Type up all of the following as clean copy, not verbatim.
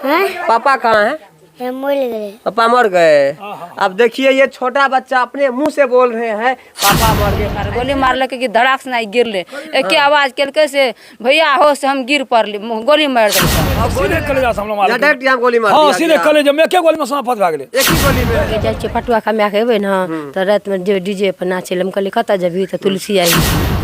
पापा कहाँ है? पापा मर गए। अब देखिए ये छोटा बच्चा अपने मुंह से बोल रहे हैं पापा मर गए। गोली मारल के धड़ाक से नहीं गिरले, एक आवाज केलके से भैया हो से हम गिर पड़ली, गोली मार दिया। सीधे कलेजा से हमला मार डायरेक्ट यहाँ गोली मार हां दिया। सीधे कलेजा में, एके गोली में समाप्त भ गेलै। एक ही गोली में जाय छै पटुआ खा के एबे ना त रात में जे डीजे पर नाचे हम कहली कत जबी त तुलसी आई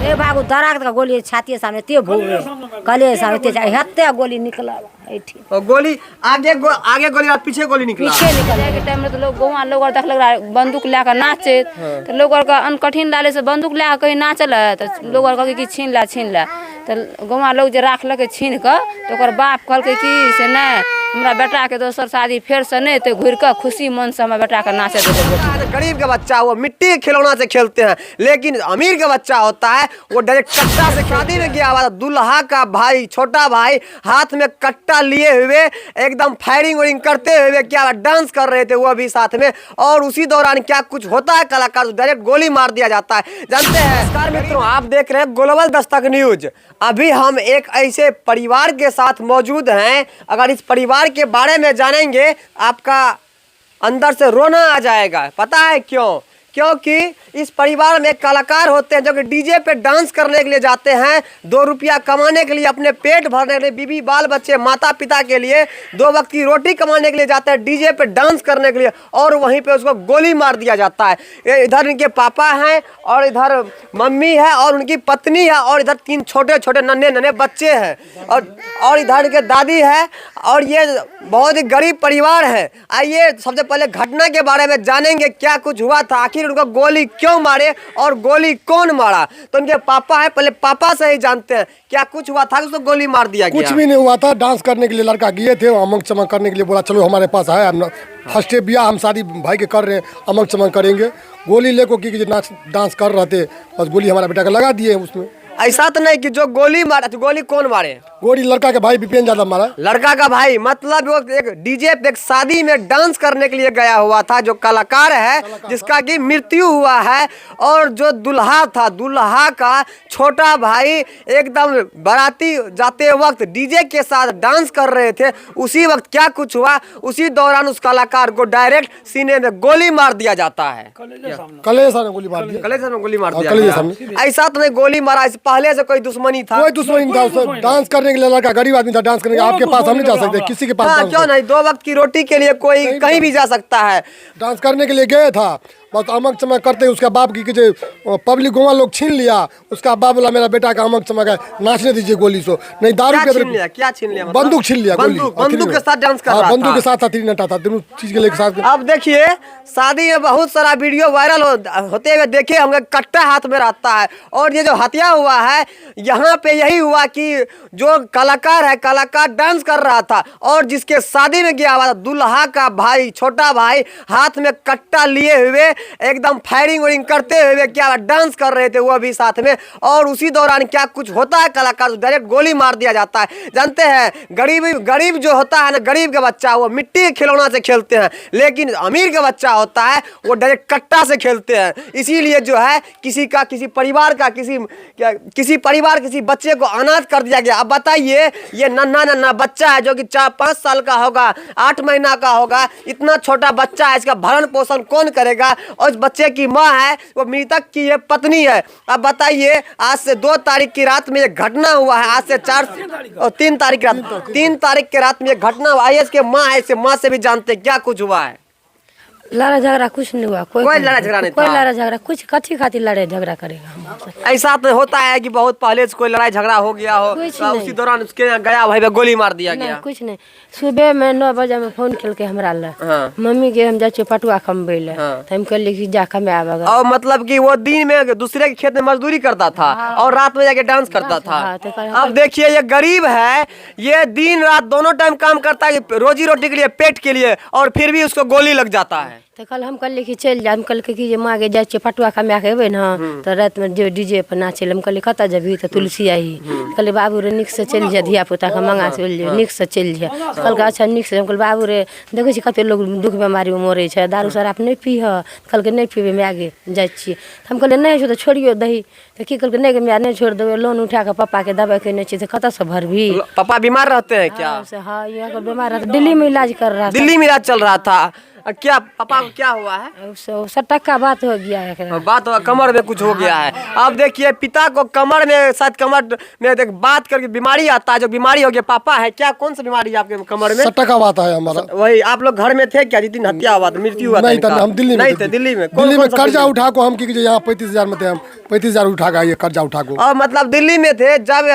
ए बाबू धड़ाक का गोली छाती सामने ते भूल कले सामने ते हत्ते गोली निकला ऐठी और गोली आगे गोली और पीछे गोली निकला। पीछे निकल के टाइम में तो लोग गौवा लोग देख लग रहा बंदूक लेकर नाचे तो लोग का अनकठिन डाले से बंदूक लेकर कहीं नाचल तो लोग कहे कि छीन ला तो गौवा लोग जो राखल छीन के तो ओकर बाप कहल कि से नहीं हमरा बेटा के दोसर शादी फिर से नहीं तो घुर के खुशी मन से हमारा बेटा के नाचे दे। गरीब का बच्चा वो मिट्टी के खिलौना से खेलते हैं, लेकिन अमीर का बच्चा होता है वो डायरेक्ट कट्टा से शादी में गया हुआ दूल्हा का भाई छोटा भाई हाथ में कट्टा लिए हुए एकदम फायरिंग वायरिंग करते हुए क्या डांस कर रहे थे वो भी साथ में, और उसी दौरान क्या कुछ होता है कलाकार डायरेक्ट गोली मार दिया जाता है। जानते हैं नमस्कार मित्रों, आप देख रहे हैं ग्लोबल दस्तक न्यूज। अभी हम एक ऐसे परिवार के साथ मौजूद हैं, अगर इस परिवार के बारे में जानेंगे आपका अंदर से रोना आ जाएगा। पता है क्यों? क्योंकि इस परिवार में कलाकार होते हैं जो कि डीजे पे डांस करने के लिए जाते हैं, 2 रुपया कमाने के लिए, अपने पेट भरने के लिए, बीबी बाल बच्चे माता पिता के लिए 2 वक्त की रोटी कमाने के लिए जाते हैं डीजे पे डांस करने के लिए, और वहीं पे उसको गोली मार दिया जाता है। इधर इनके पापा हैं और इधर मम्मी है और उनकी पत्नी है और इधर 3 छोटे छोटे नन्हे बच्चे हैं और इधर इनके दादी है, और ये बहुत ही गरीब परिवार है। आइए सबसे पहले घटना के बारे में जानेंगे क्या कुछ हुआ था, आखिर उनको गोली क्यों मारे और गोली कौन मारा। तो उनके पापा है, पहले पापा से ही जानते हैं क्या कुछ हुआ था, उसको गोली मार दिया गया। कुछ भी नहीं हुआ था, डांस करने के लिए लड़का गए थे, अमंग चमक करने के लिए बोला चलो हमारे पास है, हम फर्स्ट डे बिया हम शादी भाई के कर रहे हैं, अमंग चमक करेंगे। गोली लेको की नाच डांस कर रहे थे, बस गोली हमारा बेटा का लगा दिए उसमें। ऐसा तो नहीं कि जो गोली मारा तो गोली कौन मारे? गोली लड़का के भाई विपिन यादव मारा। लड़का का भाई मतलब वो एक डीजे पे एक शादी में डांस करने के लिए गया हुआ था, जो कलाकार है जिसका कि मृत्यु हुआ है, और जो दुल्हा था दुल्हा का छोटा भाई एकदम बाराती जाते वक्त डीजे के साथ डांस कर रहे थे। उसी वक्त क्या कुछ हुआ, उसी दौरान उस कलाकार को डायरेक्ट सीने में गोली मार दिया जाता है। कलेजा में गोली मार दिया, कलेजा में गोली मार दिया। ऐसा तो नहीं गोली मारा पहले से कोई दुश्मनी था? कोई दुश्मनी नहीं था, डांस करने के लिए लड़का गरीब आदमी था, डांस करने के आपके पास हम नहीं जा सकते, किसी के पास। हाँ, क्यों नहीं, 2 वक्त की रोटी के लिए कोई कहीं भी जा सकता है। डांस करने के लिए गए था, बस अमक चमक करते उसका बाप की पब्लिक गोवा लोग छीन लिया, उसका बाप बोला मेरा बेटा का अमक चमक है, नाचने दीजिए गोली सो नहीं दारू क्या छीन लिया? क्या छीन लिया? बंदूक छीन लिया, बंदूक के साथ डांस कर रहा था। बंदूक के साथ था, 3 नटा था, दोनों चीज के साथ। अब देखिए शादी में बहुत सारा वीडियो वायरल होते हुए देखे होंगे, कट्टा हाथ में रहता है, और ये जो हत्या हुआ है यहाँ पे यही हुआ कि जो कलाकार है कलाकार डांस कर रहा था, और जिसके शादी में गया हुआ दुल्हा का भाई छोटा भाई हाथ में कट्टा लिए हुए एकदम फायरिंग वायरिंग करते हुए क्या डांस कर रहे थे वो भी साथ में, और उसी दौरान क्या कुछ होता है कलाकार डायरेक्ट गोली मार दिया जाता है। जानते हैं गरीब जो होता है ना, गरीब का बच्चा वो मिट्टी के खिलौना से खेलते हैं, लेकिन अमीर का बच्चा होता है वो डायरेक्ट कट्टा से खेलते हैं। इसीलिए जो है किसी परिवार का किसी बच्चे को अनाथ कर दिया गया। अब बताइए ये नन्हा बच्चा है जो कि 4-5 साल का होगा, 8 महीना का होगा, इतना छोटा बच्चा है, इसका भरण पोषण कौन करेगा? और इस बच्चे की माँ है वो मृतक की ये पत्नी है। अब बताइए आज से 2 तारीख की रात में ये घटना हुआ है, आज से 3 तारीख की रात में ये घटना हुआ है। इसके माँ है, इसे माँ से भी जानते हैं क्या कुछ हुआ है। लड़ा झगड़ा कुछ नहीं हुआ, कोई लड़ा झगड़ा नहीं, कोई लड़ा झगड़ा कुछ कथी खातिर लड़े झगड़ा करेगा। ऐसा तो होता है कि बहुत पहले से कोई लड़ाई झगड़ा हो गया हो तो उसी दौरान उसके यहाँ गया भाई पे गोली मार दिया गया। कुछ नहीं, सुबह में 9 बजे में फोन खेल के हमरा ला मम्मी के हम जाए पटुआ खम्बे ले, हम कहली कि जा कमे आवेगा। और मतलब कि वो दिन में दूसरे के खेत में मजदूरी करता था और रात में जाके डांस करता था। अब देखिए ये गरीब है, ये दिन रात दोनों टाइम काम करता है रोजी रोटी के लिए, पेट के लिए, और फिर भी उसको गोली लग जाता है। है? तो कल हम कहलिए कि चल जाए, हम कहलिए कि जे माँ गे जाए छियै पटुआ कमा के अबे ना तो रात में जो डीजे पर नाचे। हम कहलिए कत जबी तो तुलसी आई। कहलिए बाबू रे निक से चल जा, धिया पुता के मंगा से चल जा, निक से चल जा। कहलक अच्छा निक से। हम कहलिए बाबू रे देखे छी कते लोग दुख बीमारी में मरे छै, दारू शराब नहीं पीह। कहलक नहीं पीबे मैं आगे जाए छियै। हम कहलिए नहीं छो तो छोड़ियो दही। तो की कहलक नहीं मैं नहीं छोड़ देबे, लोन उठा के पापा के दवाई के नहीं छी तो कत से भरबी। पापा बीमार रहते हैं क्या? हाँ यहाँ पर बीमार रहता, दिल्ली में इलाज कर रहा था। दिल्ली में इलाज चल रहा था। क्या पापा को क्या हुआ है? 100 का बात हो गया है। बात हुआ, कमर में कुछ हो गया है। अब देखिए पिता को कमर में, शायद कमर में देख बात करके बीमारी आता है, जो बीमारी हो गया पापा है क्या? कौन सा बीमारी है आपके कमर में? 70 का बात है हमारा। वही आप लोग घर में थे क्या जिस दिन हत्या हुआ था, मृत्यु हुआ था? नहीं था, हम दिल्ली में नहीं थे। दिल्ली में दिल्ली में कर्जा उठा को हम की यहाँ 35,000 में थे, हम 35,000 उठा के ये कर्जा उठा को। और मतलब दिल्ली में थे जब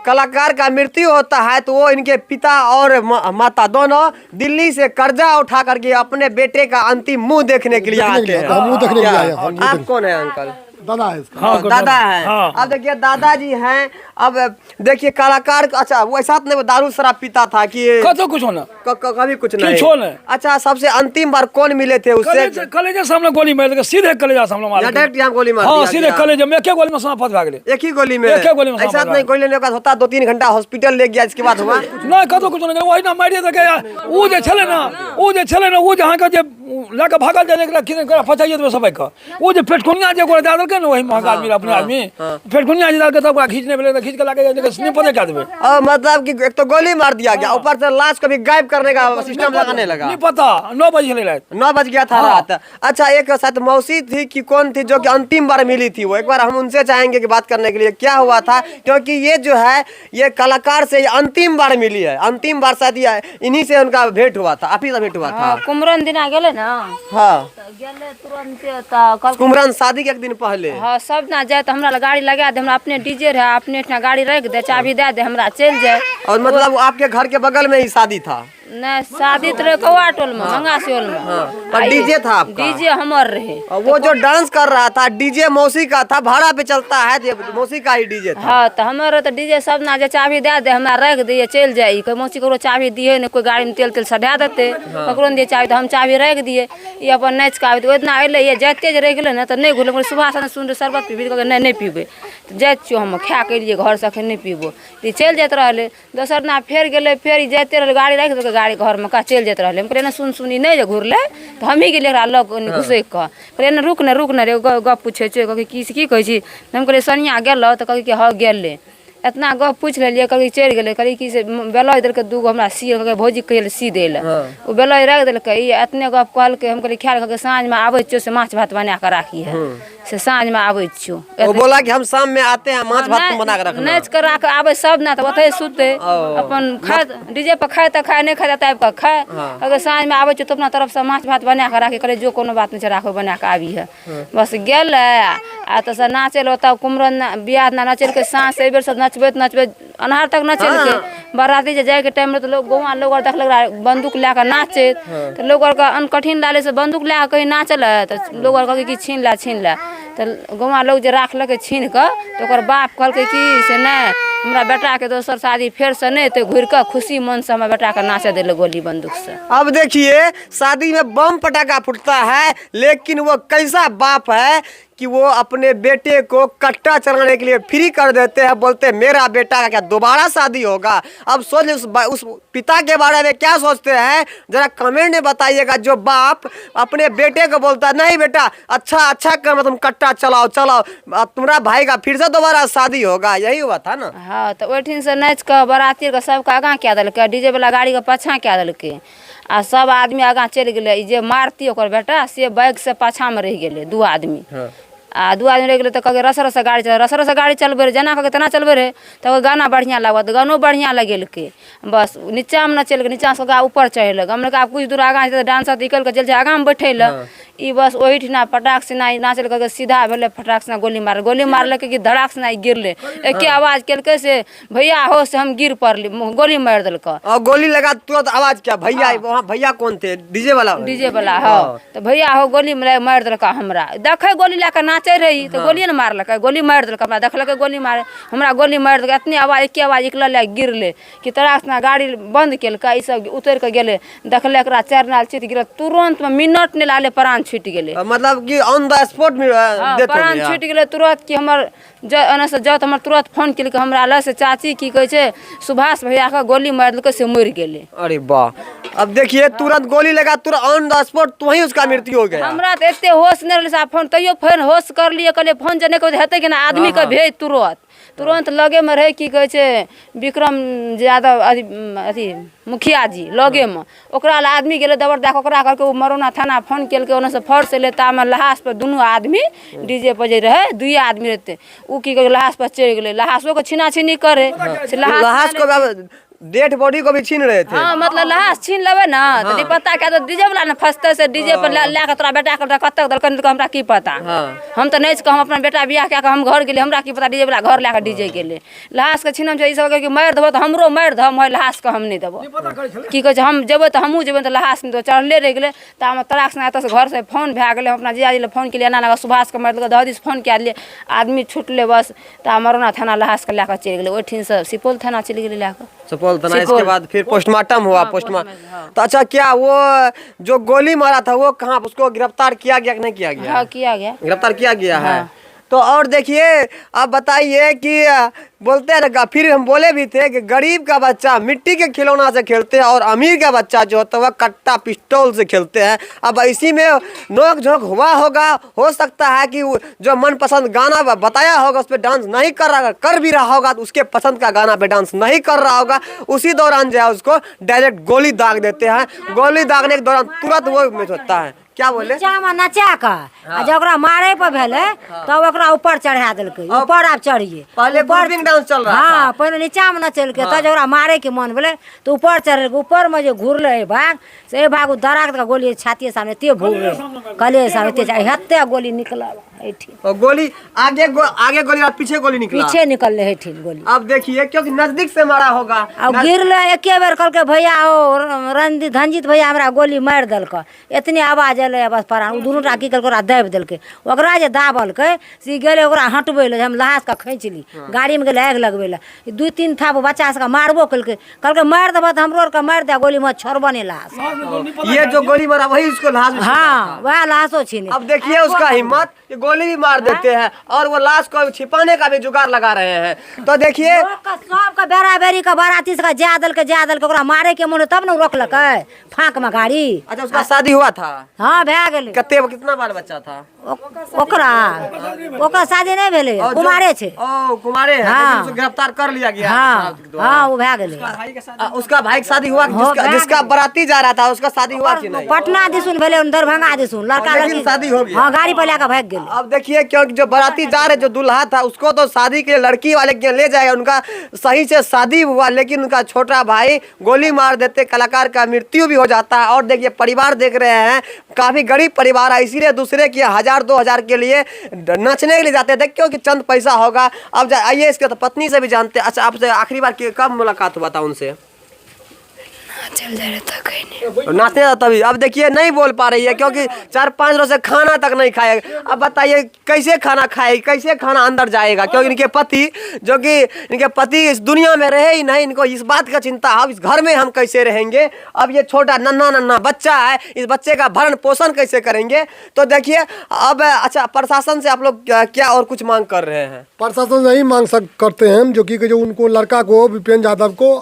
कलाकार का मृत्यु होता है तो वो इनके पिता और माता दोनों दिल्ली से कर्जा उठा करके अपने बेटे का अंतिम मुंह देखने के लिए आते हैं। हम मुंह देखने के लिए आए हैं। हम आप कौन है अंकल? दादा है इसका। हाँ, दादा है। हाँ। अब देखिए दादाजी हैं। अब देखिए कलाकार, अच्छा वो ऐसा नहीं दारू शराब पीता था कि कतो कुछ होना कभी कुछ नहीं? कुछ नहीं। अच्छा सबसे अंतिम बार कौन मिले थे उससे? कलेजा सामने गोली मार दिया, सीधे कलेजा सामने मार दिया। डायरेक्ट यहाँ गोली मार हाँ दिया सीधे गया। कलेजा में, एक गोली में समाप्त भाग गए। एक ही गोली में? एक ही गोली में ऐसा समाप्त नहीं गोली लेने का होता 2-3 घंटा हॉस्पिटल ले गया इसके बाद हुआ? ना कतो कुछ नहीं, वही ना मारिए तो क्या वो जे छले ना, वो जे छले ना, वो जहां का जे लाके भागल जाने के किने करा फचाइए तो सब का वो जे पेटकुनिया जे गोला डाल के ना, वही महंगा आदमी अपने आदमी पेटकुनिया जे डाल के तब खींचने वाले खींच के लाके जाने के स्निप पता क्या देबे। मतलब कि एक तो गोली मार दिया गया, ऊपर से लाश को भी गायब करने का सिस्टम लगाने लगा। नहीं पता 9 बजे चले रात 9 बज गया था रात। अच्छा एक साथ मौसी थी कि कौन थी जो कि अंतिम बार मिली थी? वो एक बार हम उनसे चाहेंगे कि बात करने के लिए क्या हुआ था, क्योंकि ये जो है ये कलाकार से अंतिम बार मिली है। अंतिम बार शायद इन्हीं से उनका भेंट हुआ था, आप ही से भेंट हुआ था। कुमरन दिना गेले ना, हाँ गेले तुरंत कल कुमरन शादी के एक दिन पहले। हाँ सब ना जाए तो हमरा गाड़ी लगा दे, हमरा अपने डीजे रहे, अपने गाड़ी रख दे, चाबी दे दे, हमरा चल जाए। और मतलब आपके घर के बगल में ही शादी था? नहीं शादी तो रहे कौआ टोल में, मंगासियोल में। और डीजे था आपका? डीजे हमर रहे। और वो जो डांस कर रहा था डीजे मौसी का था, भाड़ा पे चलता है, मौसी का ही डीजे था। हाँ तो हमारे तो डीजे सब ना जे चाबी दे दे, हमरा रख दिए चल जाई। कोई मौसी को चाबी दिए नहीं, कोई गाड़ी में तेल तेल सधा देते, ककरो दिए चाबी तो हम चाबी रख दिए। ये अपन नाच का तो इतना अले ये जाते जे रह गए ना तो नहीं घुले। सुबह से सुन शरबत पीबी नहीं पीबे तो जाए छियो हम खा के लिए घर से नहीं पीबो, चल जाते रहे। दोसर ना फेर गए, फेर जाते रहे, गाड़ी रख दे, गाड़ी घर में का चल जाते रहे। हम कहले ना सुनी नहीं जे घुरले तो हम ही गेलिए लग घुसे कह कहले रुक न रे गप पूछे की कहे छी। हम कहलिए सनिया गेल तो कहे कि हाँ गेले। इतना गप पूछ लिये, कभी चल गए, कभी कि से बेलौज देलक दूगो हमरा सी भौजी कहे सी दे वो बेलौज रख देलक। इतने गप कहलके हम कहलिए ख्याल करके साँझ में आबै छियो से माछ भात बना के राखी है से साँझ में आबै छियो। वो बोला कि हम शाम में आते हैं माछ भात बना के रखना। नाच कर राख आबै सब ना तो ओतै सुते अपन खाए डीजे पर खाए तो खाए नहीं खाए तो आबि के खाए। अगर साँझ में आबै छियो तो अपना तरफ से माछ भात बना के राखी करे जो कोनो बात नहीं छै राखो बना के आबी है बस गेल। आ तो से नाचल ओतऽ कुमरन बियाह ना नचल के साँझ से बेर सब नचबे अनहार तक नचल के। बाराती जे जाए के टाइम में तो लोग गौवा लोग देखलक बंदूक लए के नाचे तो लोग का अनकठिन डाले से बंदूक लए के कहीं नाचल तो लोग कहे कि छीन ला तो गौवा लोग जे राखलक छीन के तो ओकर बाप कहलकै कि से नहीं हमरा बेटा के दोसर शादी फिर से नहीं तो घुर के खुशी मन से हमरा बेटा के नाचे दिले गोली बंदूक से। अब देखिए शादी में बम पटाखा फूटता है लेकिन वो कैसा बाप है कि वो अपने बेटे को कट्टा चलाने के लिए फ्री कर देते हैं, बोलते हैं मेरा बेटा का क्या दोबारा शादी होगा। अब सोच उस पिता के बारे में क्या सोचते हैं जरा कमेंट में बताइएगा। जो बाप अपने बेटे को बोलता है नहीं बेटा अच्छा कर तुम कट्टा चलाओ तुम्हारा भाई का फिर से दोबारा शादी होगा, यही हुआ था ना। हाँ तो ओठिन से नाच के बराती के सबके आगाँ कए देलकै, डीजे वाला गाड़ी के पाछा कए देलकै आ सब आदमी आगाँ चलि गेलै। जे मारती ओकर बेटा से बैग से पाछा में रह गेलै 2 आदमी। आ 2 आदमी रह गेलै तो कहे रस गाड़ी चल रस गाड़ी चलबे रहे जना कहे तना चलबे रहे तो गाना बढ़िया लागत गानो बढ़िया लगेलकै। बस नीचा में न चल नीचा से ऊपर चढ़ेलक। हमने कहा कुछ दूर आगाँ डांसर निकल के चल आगाँ में बैठे ई बस वही ठिना पटाख से नाचल करके सीधा भेले फटाक से गोली मारल कि धड़ाक से गिरले। एके आवाज केलकै से भैया हो से हम गिर पड़ली गोली मार देलक। और गोली लगा तुरंत आवाज क्या भैया वहाँ भैया कौन थे? डीजे वाला हाँ तो भैया हो गोली मार देलक हमरा देखे गोली लेके नाच नाचे रही तो गोली न मारलक, गोली मार दिलक, हमरा देखलक गोली मारे, हमरा गोली मार दिलक। इतनी आवाज एके आवाज निकल गिरले कि तराक से गाड़ी बंद केलक, ई सब उतर के गेले, देखले एकरा चार नाल छीट गिरल, तुरंत में मिनट ने लाले प्राण छूट गेले। मतलब कि ऑन द स्पॉट में डेथ हो प्राण गया। छूट गेले तुरंत कि हमर एने से जत हमर तुरंत फोन केलक हमरा लग से, चाची की कहै छै सुभाष भैया के गोली मार देलकै से मर गेले। अरे वाह, अब देखिए तुरंत गोली लगा, तुरंत ऑन द स्पॉट तो वहीं उसका मृत्यु हो गया। हमरा तो एते होश नहीं रहले साहब, फोन तैयो फोन होश कर लिए, कहले फोन जने के हेतै कि ना आदमी के भेज तुरंत लगे में रहे की कहै छै विक्रम यादव अथी मुखिया जी लगे में, ओकरा ला आदमी गेले दबर दे के ओकरा करके उ मरौना थाना फोन केलकै, ओने से फर्स्ट से लेता में लहास पर दुनू आदमी डीजे पर जे रहे दुइये आदमी रहते, उ की कहै लहास पर चढ़ गेले, लहासो के छीना छीनी करे से लहास को डेड बॉडी को भी छीन रहे थे। हाँ मतलब लहास छीन लेबे ना तो पता क्या तो डीजे वाला ना फंसते से डीजे पर ले के तोरा बेटा के कतक दलकन तो हमरा की पता। हम तो नहीं हम अपना बेटा बियाह क्या हम घर गेले, हमरा की पता डीजे वाला घर लेके डीजे गेले। लहास के छीनम छै ई सब के मार देबो तो हमरो मार दे, हम लहास के हम नहीं देबो की कहै छै, हम जेबे तो हमहू जेबे तो लहास में तो चढ़ले रह गेले। तामे तराक से एत से घर से फोन भए गेले, हम अपना जियाजी ले फोन केलिए, एना सुभाष के मार देलकै, दहदी से फोन कए लिए, आदमी छुटले बस। ता मरौना थाना लहास के लेके चलि गेले, ओठिन से सुपौल थाना चलि गेले लेके सुपौल थाना। इसके बाद फिर पोस्टमार्टम हुआ, पोस्टमार्टम तो अच्छा क्या वो जो गोली मारा था वो कहाँ, उसको गिरफ्तार किया गया कि नहीं किया गया? हाँ किया गया, गिरफ्तार किया गया है। तो और देखिए आप बताइए कि बोलते हैं ना, फिर हम बोले भी थे कि गरीब का बच्चा मिट्टी के खिलौना से खेलते हैं और अमीर का बच्चा जो होता है वह कट्टा पिस्टल से खेलते हैं। अब इसी में नोक झोंक हुआ होगा, हो सकता है कि जो मनपसंद गाना बताया होगा उस पर डांस नहीं कर भी रहा होगा, तो उसके पसंद का गाना पे डांस नहीं कर रहा होगा, उसी दौरान जो है उसको डायरेक्ट गोली दाग देते हैं। गोली दागने के दौरान तुरंत वो मिस होता है। क्या बोले? नीचा में नचा के जकरा मारे पर भेले तब ओकरा ऊपर चढ़ा देलकै, ऊपर आप चढ़िए, पहले ग्रुपिंग डांस चल रहा था। हाँ पहले नीचा में नचलकै, तब जकरा मारे के मन भेले तो ऊपर चढ़, ऊपर में जो घुरले भाग से भाग दराक के गोली छाती सामने ते भूल कले सामने ते हत्ते गोली निकलल और गोली आगे गोली और पीछे गोली निकला, पीछे निकल रहे ठीक गोली। अब देखिए क्योंकि नजदीक से मारा होगा, अब गिरले एके बेर कहलकै भैया ओ धनजीत भैया हमरा गोली मार देलकै, इतनी आवाज एले बस प्राण दुनू टा की कहलकै ओकरा दाबि देलकै, ओकरा जे दाबलकै से गेलै ओकरा हटबै ले, हम लहास के खींच ली गाड़ी में गेलै आगि लगबै ले, दू तीन थाप बच्चा सबके मारबो केलकै, कहलकै मार देबऽ तो हमरो के मार दे, गोली में छोड़बो नहीं लहास। ये जो गोली मारा वही उसको लाश में हाँ वह लहासो छीने। अब देखिए उसका हिम्मत, ये गोली भी मार देते हैं और वो लाश को छिपाने का भी जुगाड़ लगा रहे हैं। तो देखिए सबके बेरा बेरी के बाराती से जा देलकै ओकरा मारे के मन तब न रोकलकै फाँक में गाड़ी। अच्छा उसका शादी हुआ था? हाँ भए गेलै। कितना बाल बच्चा था ओकरा शादी नहीं भेलै, कुमारे छै। ओ कुमारे हैं, हाँ। लेकिन उसे गिरफ्तार कर लिया गया। हाँ वो भए गेलै। उसका भाई की शादी हुआ, जिसका बाराती जा रहा था उसका शादी हुआ कि नहीं? पटना दिसुन भेलै, दरभंगा दिसुन लड़का लेकिन लड़की शादी हो गया। हाँ गाड़ी पर लेकर भाग गेलै। अब देखिए क्योंकि जो बाराती जा रहे जो दूल्हा था उसको तो शादी के लिए लड़की वाले के ले जाएगा, उनका सही से शादी हुआ, लेकिन उनका छोटा भाई गोली मार देते, कलाकार का मृत्यु भी हो जाता है। और देखिए परिवार देख रहे हैं, काफी गरीब परिवार है, इसीलिए दूसरे के 1000-2000 के लिए नचने के लिए जाते थे क्योंकि चंद पैसा होगा। अब आइए इसके तो पत्नी से भी जानते। अच्छा आपसे आखिरी बार कब मुलाकात हुआ था उनसे? चल जा रहा था कहीं नहीं, नाचने था तभी। अब देखिए नहीं बोल पा रही है क्योंकि 4-5 रोज से खाना तक नहीं खाए। अब बताइए कैसे खाना खाएगी, कैसे खाना अंदर जाएगा, क्योंकि इनके पति जो कि इनके पति इस दुनिया में रहे ही नहीं, इनको इस बात का चिंता अब इस घर में हम कैसे रहेंगे। अब ये छोटा नन्हा बच्चा है, इस बच्चे का भरण पोषण कैसे करेंगे। तो देखिए अब अच्छा प्रशासन से आप लोग क्या और कुछ मांग कर रहे हैं? प्रशासन से यही मांग करते हैं जो कि जो उनको लड़का को विपेंद्र यादव को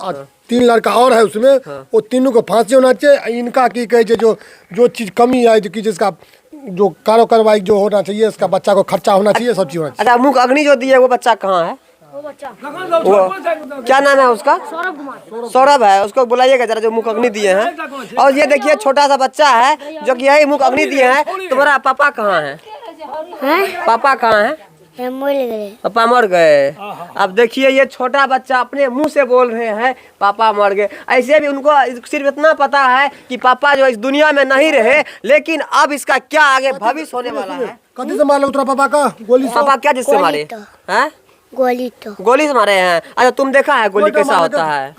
3 लड़का और है उसमें, वो तीनों को फांसी होना चाहिए। इनका की कहे जो चीज़ कमी है कि जिसका जो कार्रवाई जो होना चाहिए, इसका बच्चा को खर्चा होना चाहिए, सब चीज़ होना चाहिए। अच्छा मुख अग्नि जो दिए वो बच्चा कहाँ है? वो क्या नाम है उसका? सौरभ है, उसको बुलाइएगा जरा जो मुख अग्नि दिए हैं। और ये देखिए छोटा सा बच्चा है जो कि यही मुख अग्नि दिए हैं। तुम्हारा पापा कहाँ है? पापा कहाँ है? पापा मर गए। अब देखिए ये छोटा बच्चा अपने मुंह से बोल रहे हैं पापा मर गए। ऐसे भी उनको सिर्फ इतना पता है कि पापा जो इस दुनिया में नहीं रहे, लेकिन अब इसका क्या आगे भविष्य होने वाला है। कभी से मार लो तेरा पापा का गोली से? पापा क्या जिससे मारे हैं? गोली से मारे हैं। अच्छा तुम देखा है गोली कैसा होता है?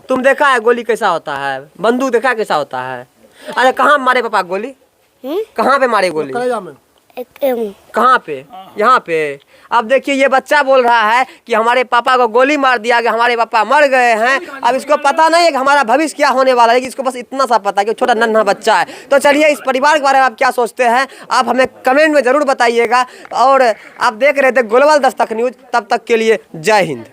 तुम देखा है गोली कैसा होता है? बंदूक देखा कैसा होता है? अच्छा कहाँ मारे पापा गोली? कहाँ पे मारे गोली? कहाँ पे? यहाँ पे। अब देखिए ये बच्चा बोल रहा है कि हमारे पापा को गोली मार दिया गया, हमारे पापा मर गए हैं। अब इसको पता नहीं है कि हमारा भविष्य क्या होने वाला है, कि इसको बस इतना सा पता है कि छोटा नन्हा बच्चा है। तो चलिए इस परिवार के बारे में आप क्या सोचते हैं, आप हमें कमेंट में ज़रूर बताइएगा। और आप देख रहे थे ग्लोबल दस्तक न्यूज़, तब तक के लिए जय हिंद।